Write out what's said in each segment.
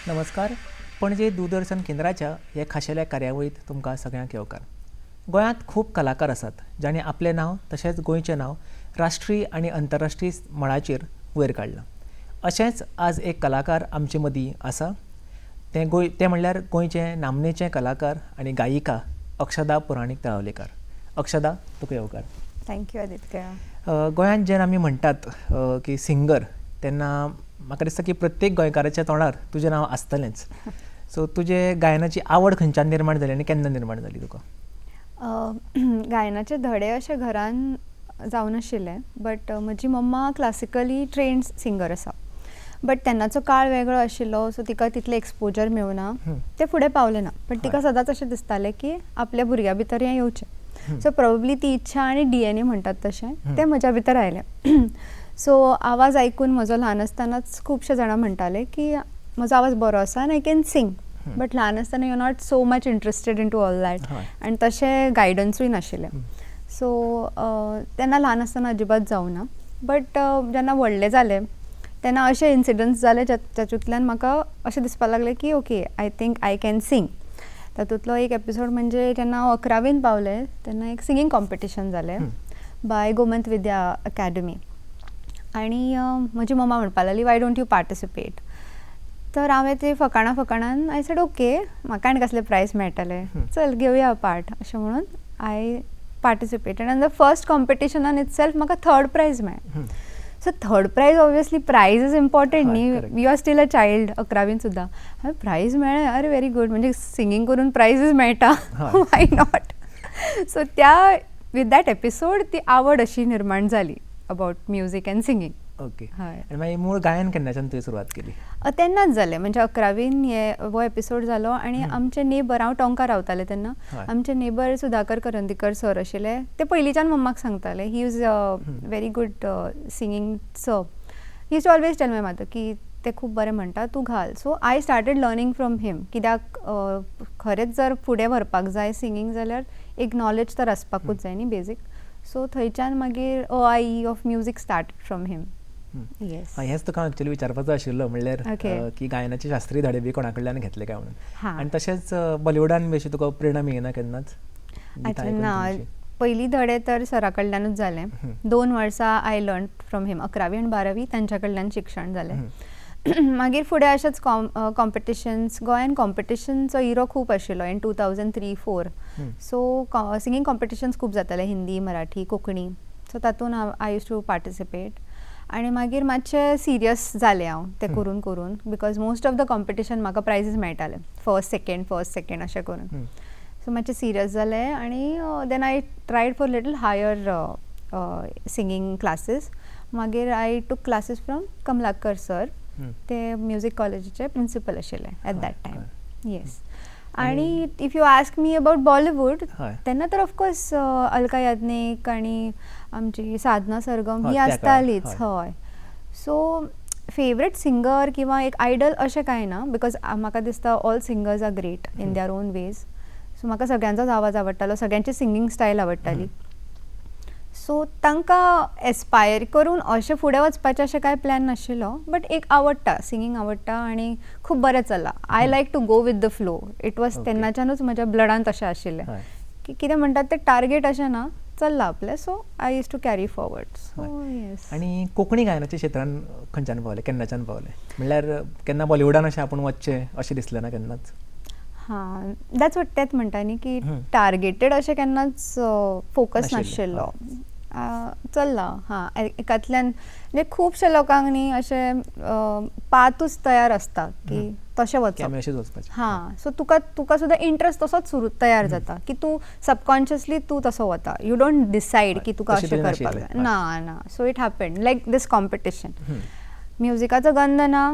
नमस्कार. पणजे दूरदर्शन केंद्राच्या ह्या खाशेल्या कार्यावळीत तुमकां सगळ्यांक येवकार. गोंयांत खूब कलाकार आसात ज्यांनी आपलें नांव तशेंच गोंयचें नांव राष्ट्रीय आनी अंतरराष्ट्रीय मळाचेर वयर काडलां. अशेंच आज एक कलाकार आमचे मदीं आसा. ते म्हणल्यार गोंयचे नामनेचे कलाकार आनी गायिका अक्षदा पुराणीक तळावलेकर. अक्षदा, तुका येवकार. थँक्यू आदित्य. गोंयांत जेन्ना आमी म्हणटात की सिंगर, तेन्ना म्हाका दिसता की प्रत्येक गोंयकाराच्या तोंडार तुजें नांव आसतलेंच. सो तुजे गायनाची आवड खंयच्यान निर्माण जाली आनी केन्ना निर्माण जाली तुका? गायनाचे धडे अशे घरान जावं नाशिल्ले, बट म्हजी मम्मा क्लासिकली ट्रेन्ड सिंगर आसा. बट तेन्नाचो काळ वेगळो आशिल्लो, सो तिका तितलें एक्सपोजर मेळुना, तें फुडें पावलें ना. पण तिका सदांच अशें दिसतालें की आपल्या भुरग्या भितर हें येवचें. सो प्रोबेबली ती इच्छा आनी DNA म्हणटात तशें तें म्हज्या भितर आयलें. सो आवाज आयकून म्हजो ल्हान आसतनाच खुबशे जाणां म्हणटाले की म्हजो आवाज बरो आसा आनी आय कॅन सिंग. बट ल्हान आसतना you not so much interested in to all that, आनी तशें गायडन्सूय नाशिल्लें. सो तेन्ना ल्हान आसतना अजिबात जावना. बट जेन्ना व्हडलें जालें तेन्ना अशे इन्सिडंट्स जाले जातूंतल्यान म्हाका अशें दिसपाक लागलें की okay, I think I can sing. तातूंतलो एक एपिसोड म्हणजे जेन्ना हांव 11वीन पावलें तेन्ना एक सिंगींग कॉम्पिटिशन जालें बाय गोमंत विद्या अकॅडमी. आनी म्हजी मम्मा म्हणपाक लागली, वाय डोंट यू पार्टिसिपेट. तर हांवें ते फकाणान आय सेड ओके, म्हाका आनी कसलें प्रायज मेळटलें, चल घेवया पार्ट अशें म्हणून आय पार्टिसिपेटेड. आनी द फर्स्ट कॉम्पिटिशनान इटसेल्फ म्हाका 3rd प्रायज मेळ्ळें. So 3rd prize obviously prize is important न्ही, you are still a child. 11वीन सुद्दां हांवें प्रायज मेळ्ळें, अरे व्हेरी गूड, म्हणजे सिंगींग करून प्रायजीस मेळटा, why not. So with that episode ती आवड अशी निर्माण जाली about music and singing. Okay. आनी मागीर मूळ गायन केन्नाच्यान तुवें सुरवात केली? तेन्नाच जालें, म्हणजे 11वीन हो एपिसोड जालो. आनी आमचे नेबर, हांव टोंका रावतालें तेन्ना, आमचे नेबर सुधाकर करंदीकर सर आशिल्ले, ते पयलींच्यान मम्माक सांगताले he is very good singing sir. He is always tell my mother की ते खूब बरें म्हणटा, तूं घाल. So I started learning from him. कित्याक खरेंच जर फुडें व्हरपाक जाय सिंगींग जाल्यार एक नॉलेज तर आसपाकूच जाय न्ही, बेजीक. सो थंयच्यान मागीर a of music started from him. हेंच तुका एक्चुअली विचारपाचो आशिल्लो, म्हणल्यार की गायनाचे शास्त्रीय धडे बी कोणा कडल्यान घेतले काय म्हणून. आनी तशेंच बॉलिवूडान बी अशी तुका प्रेरणा मेळना केन्नाच? ना, पयली धडे तर सरा कडल्यानूच जालें. 2 वर्सां आय लर्न फ्रॉम हिम. 11वी आनी 12वी तांच्या कडल्यान शिक्षण जालें. मागीर फुडें अशेंच कॉम्पिटिशन्स, गोंयान कॉम्पिटिशनचो इरो खूब आशिल्लो इन 2003-04. सो सिंगींग कॉम्पिटिशन्स खूब जाताले, हिंदी, मराठी, कोंकणी. सो तातूंत आय यूज टू पार्टिसिपेट. आनी मागीर मातशें सिरियस जालें हांव तें करून करून, because most of the competition म्हाका प्रायजीस मेळटाले, फर्स्ट सेकेंड अशें करून. सो मातशें सिरियस जालें आनी then I tried for little higher singing classes. मागीर I took classes from Kamalakar sir, ते म्युजीक कॉलेजीचे प्रिंसिपल आशिल्ले एट दॅट टायम. येस. आनी if you ask me about Bollywood, तेन्ना तर ऑफकोर्स अलका याज्ञनिक आनी आमची साधना सरगम ही आसतालीच. हय. सो फेवरेट सिंगर किंवा एक आयडल अशें कांय ना, बिकॉज म्हाका दिसता all singers are great in their own ways. So म्हाका सगळ्यांचोच आवाज आवडटालो, सगळ्यांची सिंगींग स्टायल आवडटाली. सो तांकां एस्पायर करून अशें फुडें वचपाचें अशें कांय प्लॅन नाशिल्लो, बट एक आवडटा, सिंगींग आवडटा आनी खूब बरें चल्लां. I like to go with the flow. It was तेन्नाच्यानूच म्हज्या ब्लडान तशें आशिल्लें की कितें म्हणटात तें टार्गेट अशें ना, चल्लां आपलें. So I use to carry forward. So yes. आनी कोंकणी गायनाच्या क्षेत्रान खंयच्यान पावलें, केन्नाच्यान पावलें? म्हणल्यार केन्ना बॉलिवूडान अशें आपूण वचचें अशें दिसलें ना केन्नाच? दॅट्स वॉट तेंच म्हणटा न्ही की टार्गेटेड अशें केन्नाच फोकस नाशिल्लो. चल्लां. एकांतल्यान म्हणजे खुबशे लोकांक न्ही अशें पातूच तयार आसता की तशें वचप. सो तुका सुद्दां इंट्रस्ट तसोच सुरू तयार जाता की तूं सबकॉन्शियसली तूं तसो वता. यू डोंट डिसायड की तुका अशें करपाक जाय ना. So it happened like this competition. म्युजिकाचो गंध ना,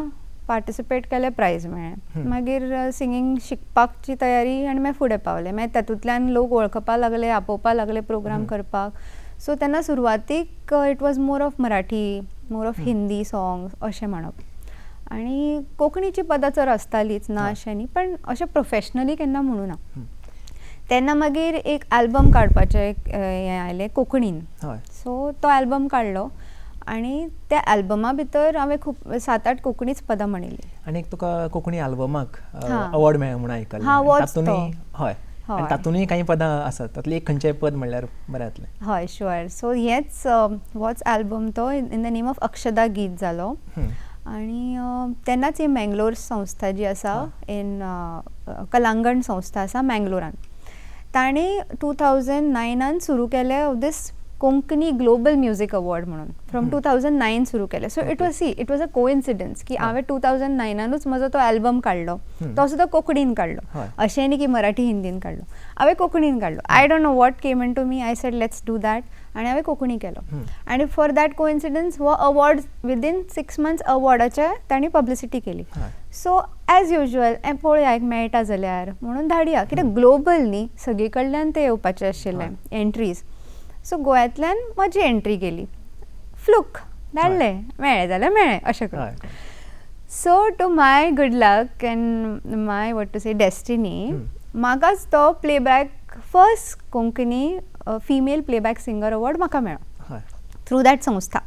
पार्टिसिपेट केलें, प्रायज मेळ्ळें. मागीर सिंगींग शिकपाची तयारी आनी मागीर फुडें पावलें. मागीर तातूंतल्यान लोक वळखपाक लागले, आपोवपाक लागले प्रोग्राम करपाक. सो तेन्ना सुरवातीक it was more of Marathi, more of Hindi songs अशें म्हणप. आनी कोंकणीची पदां चड आसतालीच, ना अशें न्ही, पण अशें प्रोफेशनली केन्ना म्हणूं ना. तेन्ना मागीर एक आल्बम काडपाचें हें आयलें कोंकणीन. सो तो आल्बम काडलो आनी त्या एल्बमा भितर हांवें खूब 7-8 कोंकणीच पदां म्हणिल्लीं. आनी एक तुका कोंकणी आल्बमाक हां. अवॉर्ड मेळ्ळो म्हणून आयकल्लें. हां, होच तातूंतय तो. हय आनी तातूंतय कांय पदां आसात, तातूंतलें एक खंयचेंय पद म्हणल्यार बरें जातलें. हय शुअर. सो हेच होच एल्बम तो इन द नेम ऑफ अक्षदा गीत जालो. आनी तेन्नाच ही मँगलोर संस्था जी आसा इन कलांगण संस्था आसा मँगलोरान, ताणी 2009 सुरू केले दीस कोंकणी ग्लोबल म्युजीक अवॉर्ड म्हणून फ्रॉम 2009 सुरू केले. So it was a coincidence की हांवें 2009 म्हजो तो एल्बम काडलो, तो सुद्दां कोंकणीन काडलो. अशें न्ही की मराठी हिंदीन काडलो, हांवें कोंकणीन काडलो. I don't know what came in to me. I said let's do that आनी हांवें कोंकणी केलो. आनी फॉर दॅट कोइन्सिडन्स हो अवॉर्ड विदीन 6 months अवॉर्डाचे तांणी पब्लिसिटी केली. सो एज युजल पळोवया एक मेळटा जाल्यार म्हणून धाडया, कित्याक ग्लोबल न्ही सगळे कडल्यान ते येवपाचे आशिल्ले एंट्रीज. सो गोंयांतल्यान म्हजी एंट्री गेली. फ्लूक धाडलें, मेळ्ळें जाल्यार मेळ्ळें अशें करून. So to my good luck and my what to say destiny, म्हाकाच तो playback first Konkani female playback singer award म्हाका मेळ्ळो थ्रू दॅट संस्था.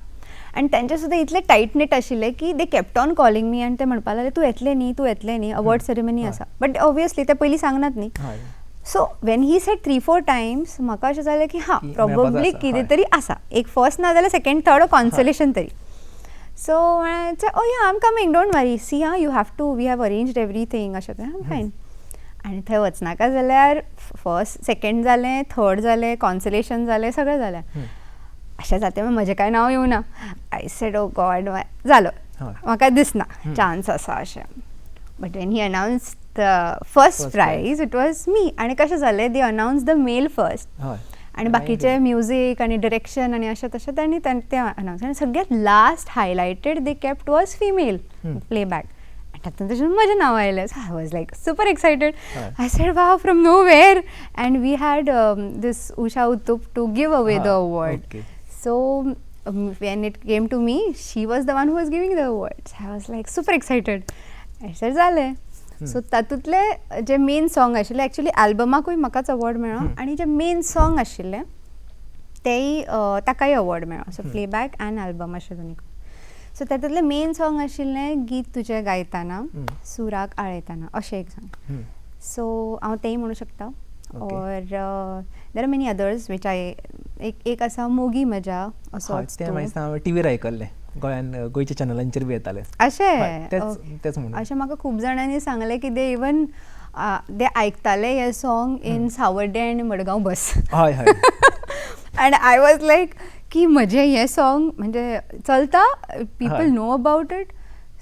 आनी तेंचे सुद्दां इतले टायट नीट आशिल्ले की they kept on calling me आनी ते म्हणपा लागले तूं येतलें न्ही अवॉर्ड सेरेमनी आसा. बट ऑब्वियसली ते पयलीं सांगनात न्ही. So when he said 3-4 times म्हाका अशें जालें की हां प्रॉबब्ली कितें तरी आसा, एक फर्स्ट ना जाल्यार सेकंड थर्ड कॉन्सोलेशन तरी. So oh yeah I am coming don't worry, see हां you have to, we have arranged everything अशें तें फायन. आनी थंय वचनाका जाल्यार फर्स्ट सेकंड जालें, थर्ड जालें, कॉन्सोलेशन जालें, सगळें जालें. अशें जाता म्हजें कांय नांव येवना. आय सेड ओ गॉड जालो, म्हाका दिसना चान्स आसा अशें. But when he announce the first prize it was me. आनी कशें जालें, they announce the male first आनी बाकीचे म्युजीक आनी डिरेक्शन आनी अशें तशें तांणी ते अनाउन्स. आनी सगळ्यांत last highlighted they kept was female playback. तातूंत तशें म्हजें नांव आयलें. So I was like super excited. I said wow from nowhere. And we had this Usha Uthup to give away the award. So when it came to me, she was the one who was giving the awards. I was like super excited. I said जालें. So तातूंतले जे main song आशिल्ले, actually एल्बमाकूय म्हाकाच award मेळ्ळो आनी जे main song आशिल्ले तेय ताकाय अवॉर्ड मेळ्ळो. सो प्लेबॅक एंड एल्बम अशें दोनी. सो तातूंतले मेन सॉंग आशिल्लें गीत तुजें गायताना सुराक आळयताना अशें एक सॉंग. सो हांव तेंय म्हणूं शकता. और there are many others which एक आसा मोगी मजा असो. हांवें टीव्हीर आयकल्लें, गोंयान गोंयच्या चॅनलांचेर बी येताले अशें. तेच म्हणून अशें म्हाका खूब जाणांनी सांगलें की दे इवन दे आयकताले हे सॉंग इन सावर्डे आनी मडगांव बस. हय हय. एंड आय वॉज लायक की म्हजें हें सॉंग म्हणजे चलता, people know about it.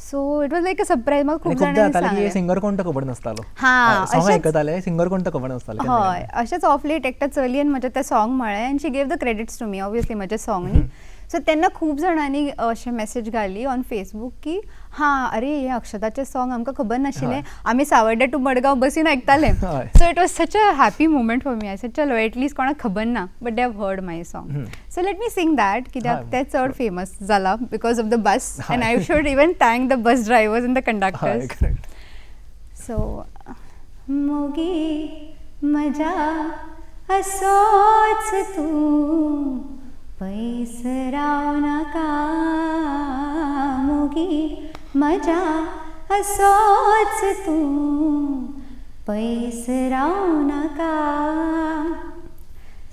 So it was like a surprise. म्हाका खूब जाणांनी सांगलें सिंगर कोण तो खबर नासतालो. हां सॉंग आयकताले, सिंगर कोण तो खबर नासतालो. हय अशेंच ऑफ लेट एकट्या चलयेन म्हजें तें सॉंग म्हळें आनी she gave the credits to me, obviously म्हजें सॉंग न्ही. सो तेन्ना खूब जाणांनी अशें मॅसेज घाली ऑन फेसबूक की हां अरे हें अक्षताचें सॉंग आमकां खबर नाशिल्लें, आमी सावर्डे टू मडगांव बसीन आयकताले. So it was such a happy moment for me. I said चलो एटलीस्ट कोणाक खबर ना but they have heard my song. So let me sing that कित्याक तें चड फेमस जाला because of the bus. And I should even thank the bus drivers and the conductors. So मोगी मजा असोच तूं पैस राव नाका, मोगी मजा असोच तूं पैस राव नाका.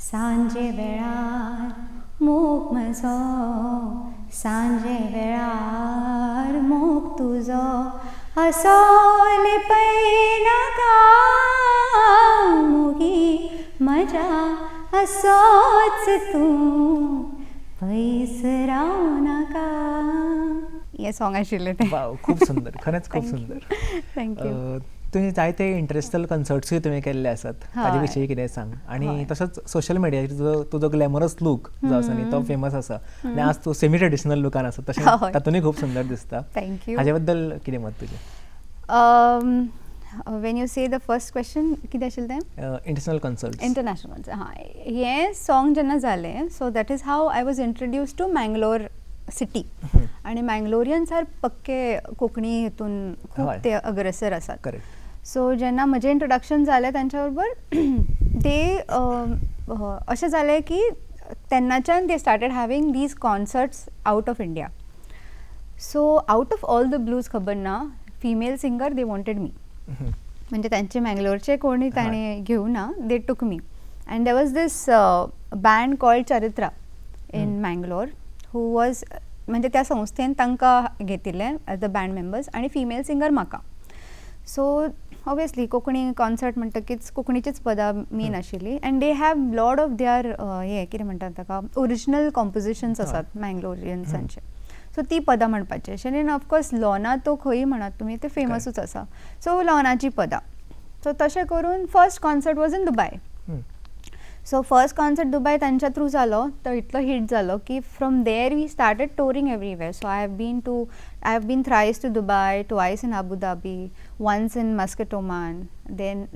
सांजे वेळार मोग म्हजो, सांजे वेळार मोग तुजो असो लिपय नाका, मोगी मजा असोच तूं पैस राव नाका. हें सॉंग आशिल्लें तें. वाव, खूब सुंदर, खरेंच खूब सुंदर. थँक्यू. तुवें जायते इंटरनॅशनल कन्सर्ट्सूय तुवें केल्ले आसात, ताजे विशीं कितें सांग. आनी तसोच सोशल मिडियाचेर तुजो ग्लॅमरस लूक जो आसा न्ही तो फेमस आसा आनी आज तूं सेमी ट्रेडिशनल लुकान आसा, तशें तातूंतय खूब सुंदर दिसता. थँक्यू. हाजे बद्दल कितें मत तुजें? When you say the first question कितें आशिल्लें तें? International concerts. International concert. हां, हें सॉंग जेन्ना जालें so that is how I was introduce to Mangalore city. आनी मँगलोरियन्स आर पक्के कोंकणी हितून खूब ते अग्रेसर आसात. करेक्ट. सो जेन्ना म्हजें इंट्रोडक्शन जालें तांच्या बरोबर ते अशें जालें की तेन्नाच्यान they started having these concerts out of India. So out of all the blues खबर ना female singer they wanted me. म्हणजे त्यांचे मँगलोरचे कोणी ताणे घेऊं ना, they took me. And there was this band called Charitra in Mangalore who was, म्हणजे त्या संस्थेन तांकां घेतिल्लें एज द बँड मेंबर्स आनी फिमेल सिंगर म्हाका. सो ऑब्वियसली कोंकणी कॉन्सर्ट म्हणटकीच कोंकणीचीच पदां मेन आशिल्ली. And they have lot of their हे कितें म्हणटात ताका ओरिजिनल कॉम्पोजिशन्स आसात मँगलोरियन्सांचे. सो ती पदां म्हणपाची अशें. आनी ऑफकोर्स लॉना तो खंय म्हणत तुमी ते फेमसूच आसा. सो लॉनाची पदां. सो तशें करून first concert was in Dubai. So first concert Dubai तांच्या थ्रू जालो तो इतलो हिट जालो की from there we started touring everywhere. So I have been thrice to Dubai, twice in Abu Dhabi, once in Muscat Oman. Then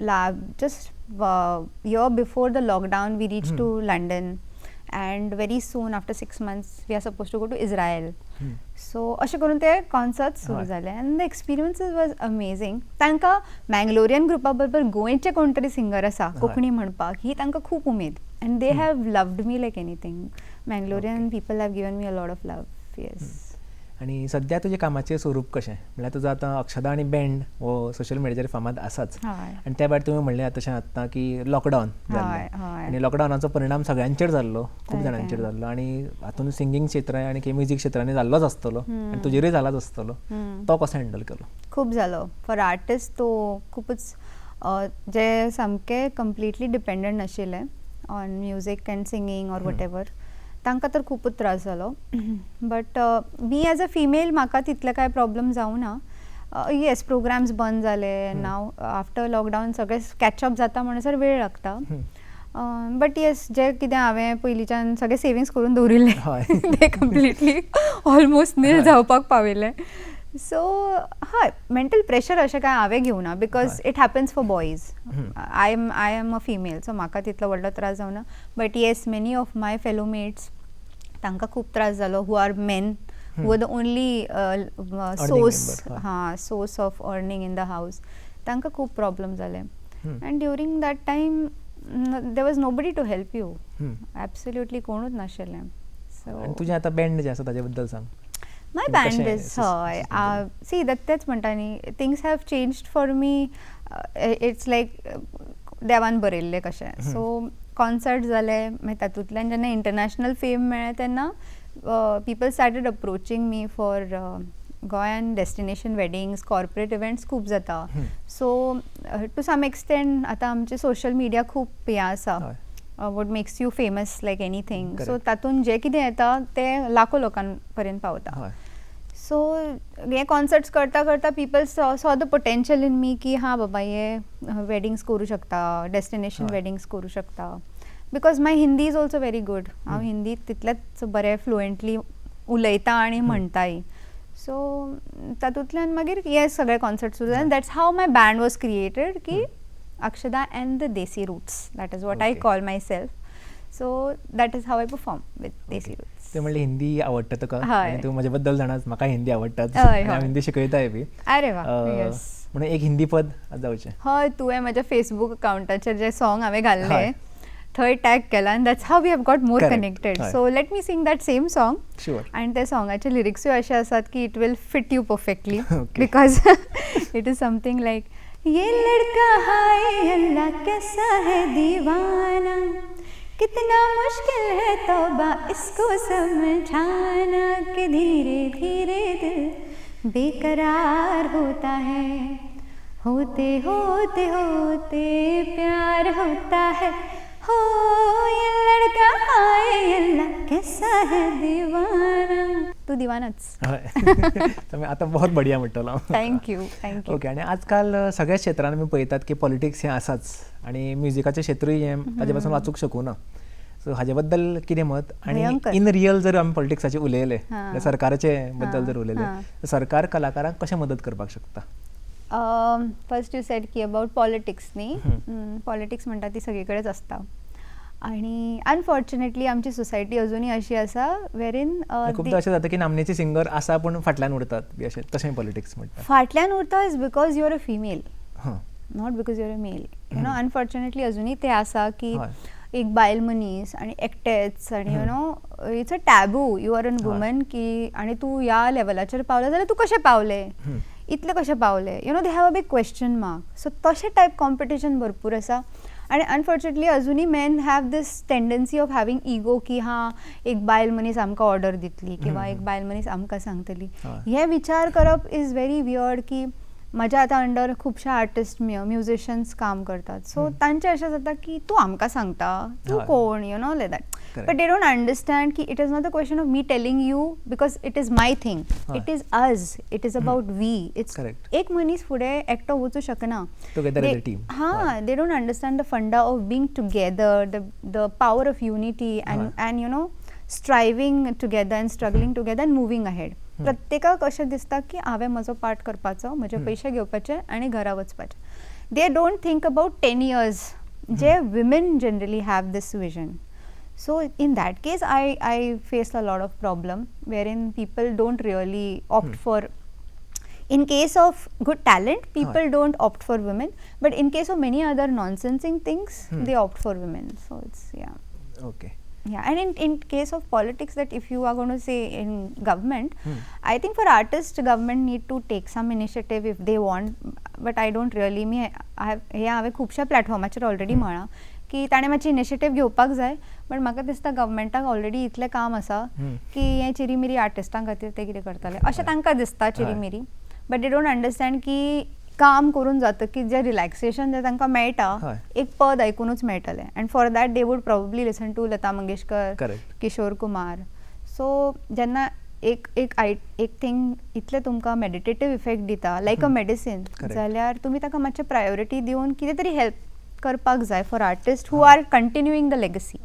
just year before the lockdown we reached to London, and very soon after 6 months we are supposed to go to Israel. So अशें करून ते concerts सुरू जाले and the experiences was amazing. तांकां Mangalorean ग्रुपा बरोबर गोंयचे कोण तरी सिंगर आसा कोंकणी म्हणपाक ही तांकां खूब उमेद. And they have loved me like anything. Mangalorean people have given me a lot of love. Yes. आणि सध्या तुझे कामाचें स्वरूप कशें म्हळ्यार तुजो आतां अक्षदा आनी बँड हो सोशल मिडियाचेर फामाद आसाच. आनी त्या भायर तुवें म्हणलें तशें आतां की लॉकडावन जाल्लें आनी लॉकडावनाचो परिणाम सगळ्यांचेर जाल्लो, खूब जाणांचेर जाल्लो. आनी हातूंत सिंगींग क्षेत्र आनी म्युजीक क्षेत्रांनी जाल्लोच आसतलो आनी तुजेरूय जालाच आसतलो. तो कसो हँडल केलो? खूब जालो. फॉर आर्टिस्ट तो खुबूच जे सामके कंप्लिटली डिपेंडंट नाशिल्ले on music and singing or what ever, तांकां तर खूबच त्रास जालो. But me as a female म्हाका तितले कांय प्रॉब्लम जावं ना. येस, प्रोग्राम्स बंद जाले. नाव आफ्टर लॉकडावन सगळें कॅचअप जाता म्हणसर वेळ लागता. बट येस, जे कितें हांवें पयलींच्यान सगळे सेविंग्स करून दवरिल्ले ते कंप्लिटली ऑलमोस्ट नील जावपाक पाविल्ले. सो हय, मेंटल प्रेशर अशें कांय हांवें घेवं ना because it happens for boys. I am a female, so म्हाका तितलो व्हडलो त्रास जावना. But yes, many of my fellow mates तांकां खूब त्रास जालो who are men, who are the only source of earning in the house. तांकां खूब प्रॉब्लम जाले. And during that time there was nobody to help you. Absolutely कोणूच नाशिल्लें. So तुजें आतां बँड जें आसा ताजे बद्दल सांग. माय बँड इज हय. सी तेच म्हणटा न्ही, things have changed for me. It's like देवान बरयल्लें कशें. सो कॉन्सर्ट जाले, मागीर तातूंतल्यान जेन्ना इंटरनॅशनल फेम मेळ्ळें तेन्ना पीपल स्टार्टेड अप्रोचींग मी फॉर गोंयान डेस्टिनेशन वेडिंग्स, कॉर्पोरेट इव्हेंट्स खूब जाता. सो टू सम एक्सटेंट आतां आमचे सोशल मिडिया खूब हें आसा, what makes you famous like anything. So तातूंत जें कितें येता तें लाखो लोकां पर्यंत पावता. सो हे कॉन्सर्ट्स करता करता पीपल सॉ द पोटेंशियल इन मी की हां बाबा हे वेडिंग्स करूं शकता, डेस्टिनेशन वेडिंग्स करूं शकता. Because my Hindi is also very good. हांव हिंदी तितलेंच बरें फ्लुएंटली उलयता आनी म्हणटाय. सो तातूंतल्यान मागीर हे सगळे कॉन्सर्ट्स सुरू जाले. That's how my band was created की Akshada and the Desi Roots. That is what I call myself. So that is how I perform with Desi Roots. ते म्हणले हिंदी आवडटा तुका आनी तूं म्हजे बद्दल जाणाच म्हाका हिंदी आवडटाच. हांव हिंदी शिकयताय बी. अरे वा. येस. म्हणून एक हिंदी पद जावचें. हय, तुवें म्हज्या फेसबूक अकाउंटाचेर जे सॉंग हांवें घाल्ले थंय टॅग केला आनी that's how we have got more connected. So let me sing that same song. Sure. आनी त्या सॉंगाचे लिरिक्सूय अशे आसात की it will fit you perfectly because it is something like ये लड़का हाय अल्लाह कैसा है दीवाना, कितना मुश्किल है तौबा इसको समझाना, कि धीरे धीरे दिल बेकरार होता है, होते होते होते प्यार होता है. हो ये लड़का हाय अल्लाह कैसा है दीवाना. तू दिवानाच. आता बहुत बढिया म्हणटलो. थँक्यू. ओके. आणि आजकाल सगळ्याच क्षेत्रांत आमी पळयतात की पॉलिटिक्स हें आसाच आनी म्युजिकाचें क्षेत्रूय हें ताजे पासून वाचूंक शकूना. सो हाजे बद्दल कितें मत? आनी इन रियल जर आमी पॉलिटिक्साचेर उलयले, सरकाराचे बद्दल जर उलयले, सरकार कलाकारांक कशें मदत करपाक शकता? फर्स्ट यू सेड की अबाउट पॉलिटिक्स न्ही. पॉलिटिक्स म्हणटा ती सगळे कडेच आसता आनी अनफॉर्च्युनेटली आमची सोसायटी अजुनूय अशी आसा वेरीन खूबदां अशें जाता की नामनेची सिंगर आसा पूण फाटल्यान उरतात बी अशें. तशें पॉलिटिक्स म्हणटा. फाटल्यान उरता is because you are a female, not because you are a male. You know, unfortunately अजुनूय ते आसा की एक बायल मनीस आणि एकटेच आणि you know it's a taboo you are an woman की आणि तू ह्या लेवलाचेर पावले जाल्यार तूं कशें पावले इतले कशें पावले you know they have a big question mark so तशें टायप कॉम्पिटिशन भरपूर आसा आणि अनफॉर्च्युनेटली अजुनूय main have this tendency of having ego की हां एक बायल मनीस आमकां ऑर्डर दितली किंवा एक बायल मनीस आमकां सांगतली हे विचार करप इज व्हेरी वियर्ड की म्हज्या आतां अंडर खुबशे आर्टिस्ट म्युझिशियन्स काम करतात सो तांचें अशें जाता की तूं आमकां सांगता तूं कोण you know like that but they don't understand की it is not the question of me telling you because it is my thing it is as it is about we it's एक मनीस फुडें एकटो वचूं शकना हां they don't understand the funda of being together the power of unity and you know striving together and struggling together and moving ahead प्रत्येकाक अशें दिसता की हांवें म्हजो पार्ट करपाचो म्हजे पयशे घेवपाचे आनी घरा वचपाचें they don't think about 10 years जे women generally have this vision so in that case I face a lot of problem where in people don't really opt for in case of good talent people don't opt for women but in case of many other nonsensing things they opt for women so it's yeah and in case of politics that if you are going to say in government I think for artists government need to take some initiative if they want but I don't really me हांवें खुबशा प्लॅटफॉर्माचेर already म्हणा की ताणें मातशी initiative घेवपाक जाय but म्हाका दिसता गव्हर्मेंटाक ऑलरेडी इतलें काम आसा की हें चिरीमिरी आर्टिस्टां खातीर ते कितें करतले अशें तांकां दिसता चिरीमिरी बट दे डोंट अंडरस्टँड की काम करून जाता की जे रिलॅक्सेशन जे तांकां मेळटा एक पद आयकुनूच मेळटलें and for that they would probably listen to Lata Mangeshkar Kishore Kumar so जेन्ना एक थिंग इतलें तुमकां मेडिटेटीव इफेक्ट दिता लायक अ मेडिसीन जाल्यार तुमी ताका मातशें प्रायोरिटी दिवन कितें तरी हेल्प करपाक जाय for artist who are continuing the legacy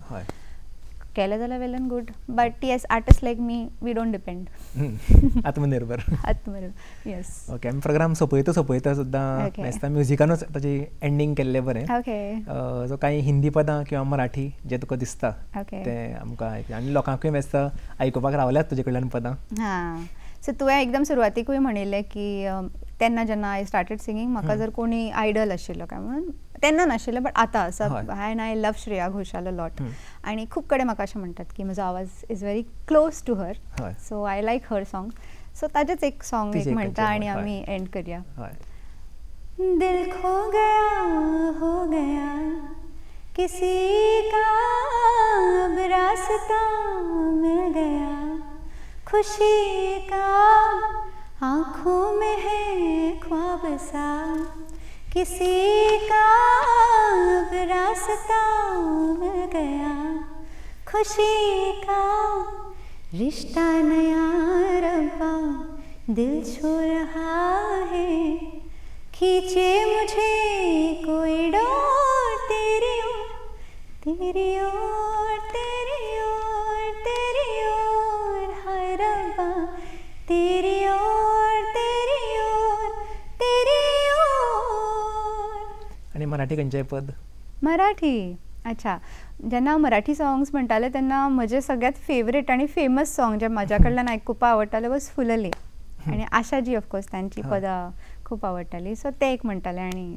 केलें जाल्यार well and good but yes artist like me we don't depend आत्मनिर्भर येस ओके आमी प्रोग्राम सोंपयता सुद्दां दिसता म्युझिकानूच ताची एंडींग केल्लें बरें सो कांय हिंदी पदां किंवा मराठी जे तुका दिसता ते आमकां आनी लोकांकूय मेजता आयकुपाक रावल्यात तुजे कडल्यान पदां हां सो तुवें एकदम सुरवातीकूय म्हणिल्लें की तेन्ना जेन्ना आय स्टार्टेड सिंगींग म्हाका जर कोणी आयडल आशिल्लो काय म्हणून तेन्ना नाशिल्लें बट आतां सब and I love Shreya Ghoshal a lot आनी खूब कडेन म्हाका अशें म्हणटात की म्हजो आवाज is very close to her so I like her song so ताजेच एक सॉंग एक म्हणटा आनी आमी एंड करया दिल खो गया हो गया किसी का अब रास्ता मिल गया खुशी का आँखों में है ख्वाब सा किसी का अब रास्ता मिल गया खुशी का रिश्ता नया रब्बा दिल छू रहा है खींचे मुझे कोई डोर तेरी ओर तेरी ओर तेरी ओर तेरी ओर हाय रब्बा तेरी ओर तेरी ओर तेरी ओर आणि मराठी खंयचें पद मराठी अच्छा जेन्ना हांव मराठी सॉंग्स म्हणटालें तेन्ना म्हजें सगळ्यांत फेवरेट आनी फेमस सॉंग जें म्हाज्या कडल्यान आयकुपाक आवडटालें वॉज फुलले आनी आशाजी ऑफकोर्स तांची पदां खूब आवडटालीं सो तें एक म्हणटालें आनी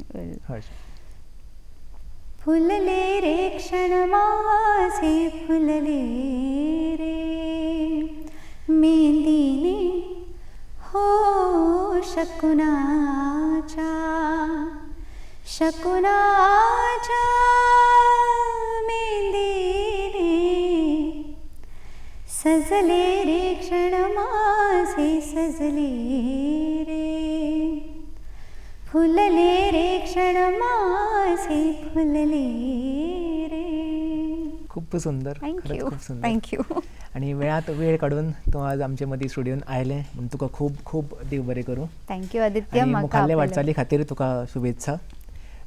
फुलले रे क्षण माझे फुलले रे मेहंदीने हो शकुनाच्या मेहंदीने सजले रे क्षण माझे सजले रे फुलले रे क्षण माझे फुलले रे खूप सुंदर खूप सुंदर थँक्यू आणि वेळात वेळ काढून तू आज आमचे मदीं स्टुडियोन आयलें म्हणून तुका खूब खूब देव बरें करूं थँक्यू आदित्य मुखाल्ले वाटचाली खातीर तुका शुभेच्छा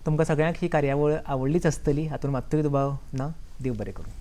तुमकां सगळ्यांक ही कार्यावळ आवडलीच आसतली हातून मात्तूय दुबाव ना देव बरें करूं